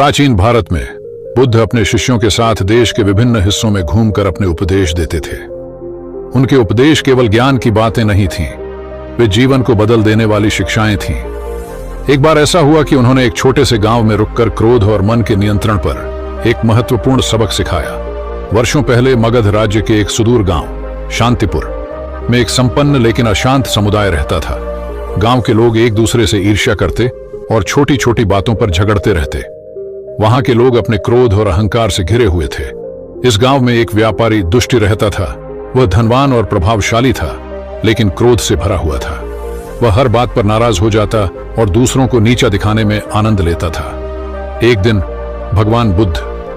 प्राचीन भारत में बुद्ध अपने शिष्यों के साथ देश के विभिन्न हिस्सों में घूमकर अपने उपदेश देते थे। उनके उपदेश केवल ज्ञान की बातें नहीं थीं, वे जीवन को बदल देने वाली शिक्षाएं थीं। एक बार ऐसा हुआ कि उन्होंने एक छोटे से गांव में रुककर क्रोध और मन के नियंत्रण पर एक महत्वपूर्ण सबक सिखाया। वर्षों पहले मगध राज्य के एक सुदूर गांव शांतिपुर में एक संपन्न लेकिन अशांत समुदाय रहता था। गांव के लोग एक दूसरे से ईर्ष्या करते और छोटी छोटी बातों पर झगड़ते रहते। वहां के लोग अपने क्रोध और अहंकार से घिरे हुए थे। इस गांव में एक व्यापारी दुष्टि रहता था। वह धनवान और प्रभावशाली था, लेकिन क्रोध से भरा हुआ था। वह हर बात पर नाराज हो जाता और दूसरों को नीचा दिखाने में आनंद लेता था। एक दिन भगवान बुद्ध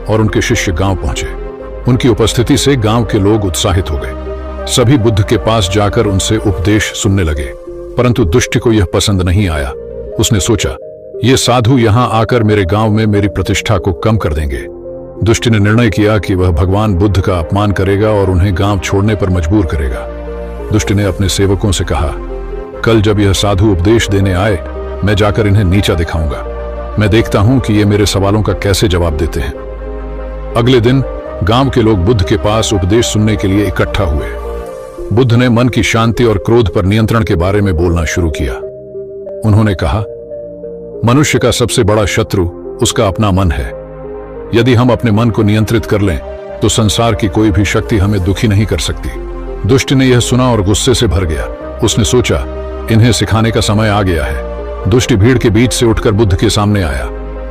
और उनके शिष्य गांव पहुंचे। उनकी उपस्थिति से गांव के लोग उत्साहित हो गए। सभी बुद्ध के पास जाकर उनसे उपदेश सुनने लगे, परंतु दुष्टि को यह पसंद नहीं आया। उसने सोचा, ये साधु यहां आकर मेरे गांव में मेरी प्रतिष्ठा को कम कर देंगे। दुष्टि ने निर्णय किया कि वह भगवान बुद्ध का अपमान करेगा और उन्हें गांव छोड़ने पर मजबूर करेगा। दुष्टि ने अपने सेवकों से कहा, कल जब यह साधु उपदेश देने आए, मैं जाकर इन्हें नीचा दिखाऊंगा। मैं देखता हूं कि ये मेरे सवालों का कैसे जवाब देते हैं। अगले दिन गांव के लोग बुद्ध के पास उपदेश सुनने के लिए इकट्ठा हुए। बुद्ध ने मन की शांति और क्रोध पर नियंत्रण के बारे में बोलना शुरू किया। उन्होंने कहा, मनुष्य का सबसे बड़ा शत्रु उसका अपना मन है। यदि हम अपने मन को नियंत्रित कर लें तो संसार की कोई भी शक्ति हमें दुखी नहीं कर सकती। दुष्ट ने यह सुना और गुस्से से भर गया। उसने सोचा, इन्हें सिखाने का समय आ गया है। दुष्ट भीड़ के बीच से उठकर बुद्ध के सामने आया।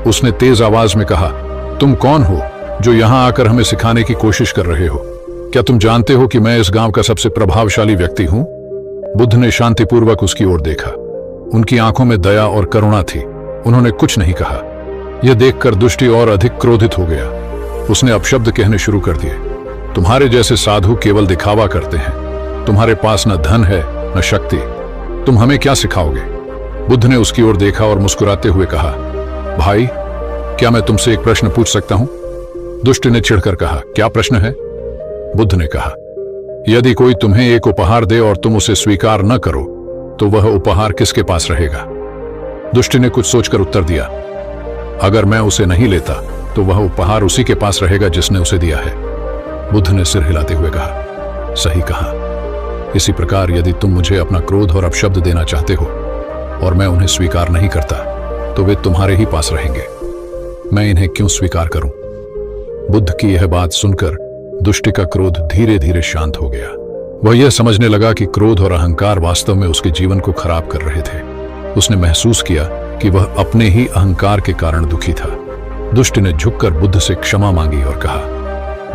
उसने तेज आवाज में कहा, तुम कौन हो जो यहां आकर हमें सिखाने की कोशिश कर रहे हो? क्या तुम जानते हो कि मैं इस गांव का सबसे प्रभावशाली व्यक्ति हूं? बुद्ध ने शांतिपूर्वक उसकी ओर देखा। उनकी आंखों में दया और करुणा थी। उन्होंने कुछ नहीं कहा। यह देखकर दुष्टि और अधिक क्रोधित हो गया। उसने अपशब्द कहने शुरू कर दिए, तुम्हारे जैसे साधु केवल दिखावा करते हैं। तुम्हारे पास न धन है न शक्ति। तुम हमें क्या सिखाओगे? बुद्ध ने उसकी ओर देखा और मुस्कुराते हुए कहा, भाई, क्या मैं तुमसे एक प्रश्न पूछ सकता हूं? दुष्ट ने चिढ़कर कहा, क्या प्रश्न है? बुद्ध ने कहा, यदि कोई तुम्हें एक उपहार दे और तुम उसे स्वीकार न करो तो वह उपहार किसके पास रहेगा? दुष्ट ने कुछ सोचकर उत्तर दिया, अगर मैं उसे नहीं लेता तो वह उपहार उसी के पास रहेगा जिसने उसे दिया है। बुद्ध ने सिर हिलाते हुए कहा, सही कहा। इसी प्रकार यदि तुम मुझे अपना क्रोध और अपशब्द देना चाहते हो और मैं उन्हें स्वीकार नहीं करता तो वे तुम्हारे ही पास रहेंगे। मैं इन्हें क्यों स्वीकार करूं? बुद्ध की यह बात सुनकर दुष्टि का क्रोध धीरे धीरे शांत हो गया। वह यह समझने लगा कि क्रोध और अहंकार वास्तव में उसके जीवन को खराब कर रहे थे। उसने महसूस किया कि वह अपने ही अहंकार के कारण दुखी था। दुष्ट ने झुककर बुद्ध से क्षमा मांगी और कहा,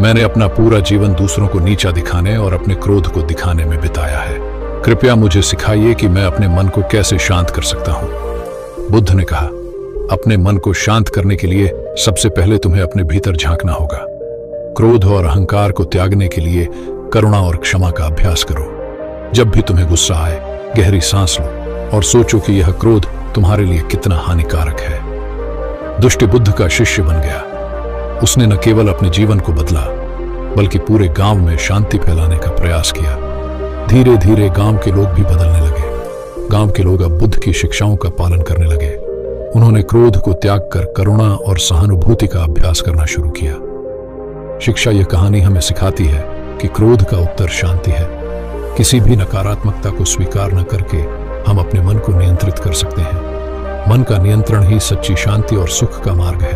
मैंने अपना पूरा जीवन दूसरों को नीचा दिखाने और अपने क्रोध को दिखाने में बिताया है। कृपया मुझे सिखाइए कि मैं अपने मन को कैसे शांत कर सकता हूं। बुद्ध ने कहा, अपने मन को शांत करने के लिए सबसे पहले तुम्हें अपने भीतर झांकना होगा। क्रोध और अहंकार को त्यागने के लिए करुणा और क्षमा का अभ्यास करो। जब भी तुम्हें गुस्सा आए, गहरी सांस लो और सोचो कि यह क्रोध तुम्हारे लिए कितना हानिकारक है। दुष्ट बुद्ध का शिष्य बन गया। उसने न केवल अपने जीवन को बदला, बल्कि पूरे गांव में शांति फैलाने का प्रयास किया। धीरे धीरे गांव के लोग भी बदलने लगे। गांव के लोग अब बुद्ध की शिक्षाओं का पालन करने लगे। उन्होंने क्रोध को त्याग कर करुणा और सहानुभूति का अभ्यास करना शुरू किया। शिक्षा यह कहानी हमें सिखाती है कि क्रोध का उत्तर शांति है। किसी भी नकारात्मकता को स्वीकार न करके हम अपने मन को नियंत्रित कर सकते हैं। मन का नियंत्रण ही सच्ची शांति और सुख का मार्ग है।